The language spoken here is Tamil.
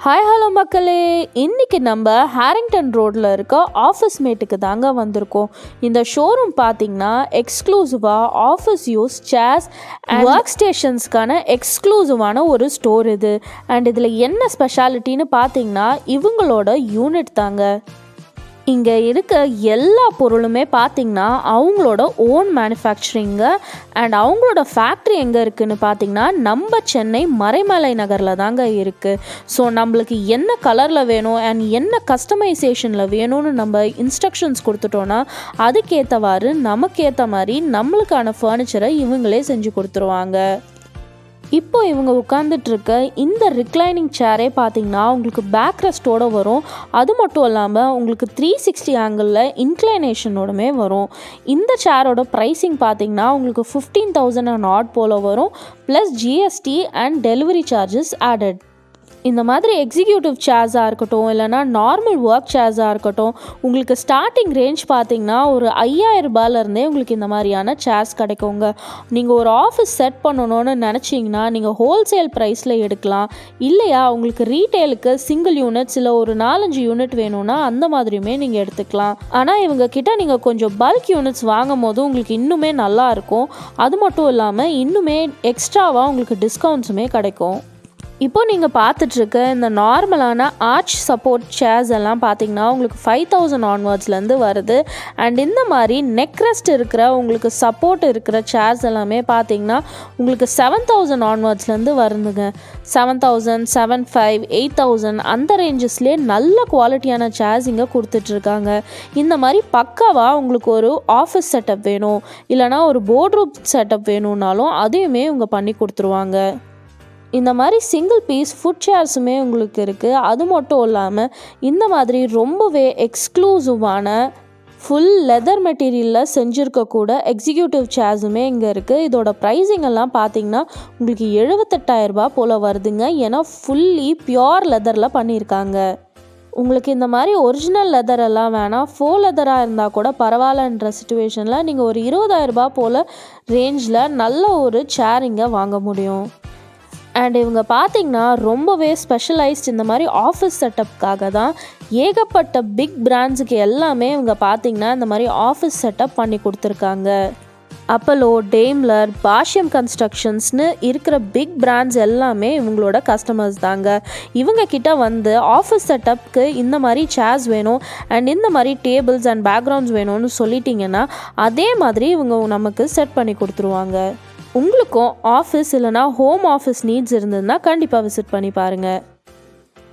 ஹாய் ஹலோ மக்களே, இன்றைக்கி நம்ம ஹேரிங்டன் ரோட்டில் இருக்க ஆஃபீஸ் மேட்டுக்கு தாங்க வந்திருக்கோம். இந்த ஷோரூம் பார்த்திங்கன்னா எக்ஸ்க்ளூசிவாக office use chairs and work ஸ்டேஷன்ஸ்க்கான எக்ஸ்க்ளூசிவான ஒரு ஸ்டோர் இது. அண்ட் இதில் என்ன ஸ்பெஷாலிட்டின்னு பார்த்திங்கன்னா இவங்களோட யூனிட் தாங்க. இங்கே இருக்க எல்லா பொருளுமே பார்த்திங்கன்னா அவங்களோட ஓன் மேனுஃபேக்சரிங்கு. அண்ட் அவங்களோட ஃபேக்ட்ரி எங்கே இருக்குதுன்னு பார்த்திங்கன்னா நம்ம சென்னை மறைமலை நகரில் தாங்க இருக்குது. ஸோ நம்மளுக்கு என்ன கலரில் வேணும் அண்ட் என்ன கஸ்டமைசேஷனில் வேணும்னு நம்ம இன்ஸ்ட்ரக்ஷன்ஸ் கொடுத்துட்டோன்னா அதுக்கேற்றவாறு நமக்கேற்ற மாதிரி நம்மளுக்கான ஃபர்னிச்சரை இவங்களே செஞ்சு கொடுத்துருவாங்க. இப்போ இவங்க உட்காந்துட்ருக்க இந்த ரிக்ளைனிங் சேரே பார்த்திங்கன்னா உங்களுக்கு பேக் ரெஸ்ட்டோடு வரும். அது மட்டும் இல்லாமல் உங்களுக்கு 360 ஆங்கிளில் இன்க்ளைனேஷனோடமே வரும். இந்த சேரோட ப்ரைஸிங் பார்த்திங்கன்னா உங்களுக்கு 15,000 அண்ட் ஆட் போல் வரும், plus GST and delivery charges added. இந்த மாதிரி எக்ஸிக்யூட்டிவ் சேர்ஸாக இருக்கட்டும் இல்லைனா நார்மல் ஒர்க் சேர்ஸாக இருக்கட்டும் உங்களுக்கு ஸ்டார்டிங் ரேஞ்ச் பார்த்திங்கன்னா ஒரு 5,000 ரூபாயிலேருந்தே உங்களுக்கு இந்த மாதிரியான சேர்ஸ் கிடைக்குங்க. நீங்கள் ஒரு ஆஃபீஸ் செட் பண்ணணும்னு நினச்சிங்கன்னா நீங்கள் ஹோல்சேல் ப்ரைஸில் எடுக்கலாம். இல்லையா உங்களுக்கு ரீட்டெயிலுக்கு சிங்கிள் யூனிட்ஸ் இல்லை ஒரு 4-5 யூனிட் வேணும்னா அந்த மாதிரியுமே நீங்கள் எடுத்துக்கலாம். ஆனால் இவங்க கிட்ட நீங்கள் கொஞ்சம் பல்க் யூனிட்ஸ் வாங்கும் போது உங்களுக்கு இன்னுமே நல்லாயிருக்கும். அது மட்டும் இல்லாமல் இன்னுமே எக்ஸ்ட்ராவாக உங்களுக்கு டிஸ்கவுண்ட்ஸுமே கிடைக்கும். இப்போ நீங்கள் பார்த்துட்ருக்க இந்த நார்மலான ஆர்ச் சப்போர்ட் சேர்ஸ் எல்லாம் பார்த்திங்கன்னா உங்களுக்கு 5,000 ஆன்வர்ட்ஸ்லேருந்து வருது. அண்ட் இந்த மாதிரி நெக் ரெஸ்ட் இருக்கிற உங்களுக்கு சப்போர்ட் இருக்கிற சேர்ஸ் எல்லாமே பார்த்திங்கன்னா உங்களுக்கு 7,000 ஆன்வர்ட்ஸ்லேருந்து வருதுங்க. 7,000, 7,500, 8,000 அந்த ரேஞ்சஸ்லேயே நல்ல குவாலிட்டியான சேர்ஸ் இங்கே கொடுத்துட்ருக்காங்க. இந்த மாதிரி பக்காவாக உங்களுக்கு ஒரு ஆஃபீஸ் செட்டப் வேணும் இல்லைனா ஒரு போர்ட் ரூம் செட்டப் வேணும்னாலும் அதையுமே இவங்க பண்ணி கொடுத்துருவாங்க. இந்த மாதிரி சிங்கிள் பீஸ் ஃபுட் சேர்ஸுமே உங்களுக்கு இருக்குது. அது மட்டும் இல்லாமல் இந்த மாதிரி ரொம்பவே எக்ஸ்க்ளூசிவான ஃபுல் லெதர் மெட்டீரியலில் செஞ்சுருக்கக்கூட எக்ஸிக்யூட்டிவ் சேர்ஸுமே இங்கே இருக்குது. இதோட ப்ரைஸிங் எல்லாம் பார்த்திங்கன்னா உங்களுக்கு 78,000 ரூபா போல் வருதுங்க. ஏன்னா ஃபுல்லி பியோர் லெதரில் பண்ணியிருக்காங்க. உங்களுக்கு இந்த மாதிரி ஒரிஜினல் லெதர் எல்லாம் வேணாம், ஃபோர் லெதராக இருந்தால் கூட பரவாயில்லன்ற சுச்சுவேஷனில் நீங்கள் ஒரு 20,000 ரூபா போல் ரேஞ்சில் நல்ல ஒரு சேர் இங்கே வாங்க முடியும். அண்ட் இவங்க பார்த்திங்கன்னா ரொம்பவே ஸ்பெஷலைஸ்ட் இந்த மாதிரி ஆஃபீஸ் செட்டப்புக்காக தான். ஏகப்பட்ட பிக் பிராண்ட்ஸுக்கு எல்லாமே இவங்க பார்த்திங்கன்னா இந்த மாதிரி ஆஃபீஸ் செட்டப் பண்ணி கொடுத்துருக்காங்க. அப்பலோ, டேம்லர், பாஷ்யம் கன்ஸ்ட்ரக்ஷன்ஸ்னு இருக்கிற பிக் பிராண்ட்ஸ் எல்லாமே இவங்களோட கஸ்டமர்ஸ் தாங்க. இவங்க கிட்ட வந்து ஆஃபீஸ் செட்டப்புக்கு இந்த மாதிரி சேர்ஸ் வேணும் அண்ட் இந்த மாதிரி டேபிள்ஸ் அண்ட் பேக்ரவுண்ட்ஸ் வேணும்னு சொல்லிட்டிங்கன்னா அதே மாதிரி இவங்க நமக்கு செட் பண்ணி கொடுத்துருவாங்க. உங்களுக்கும் ஆஃபீஸ் இல்லைனா ஹோம் ஆஃபீஸ் நீட்ஸ் இருந்ததுன்னா கண்டிப்பாக விசிட் பண்ணி பாருங்கள்.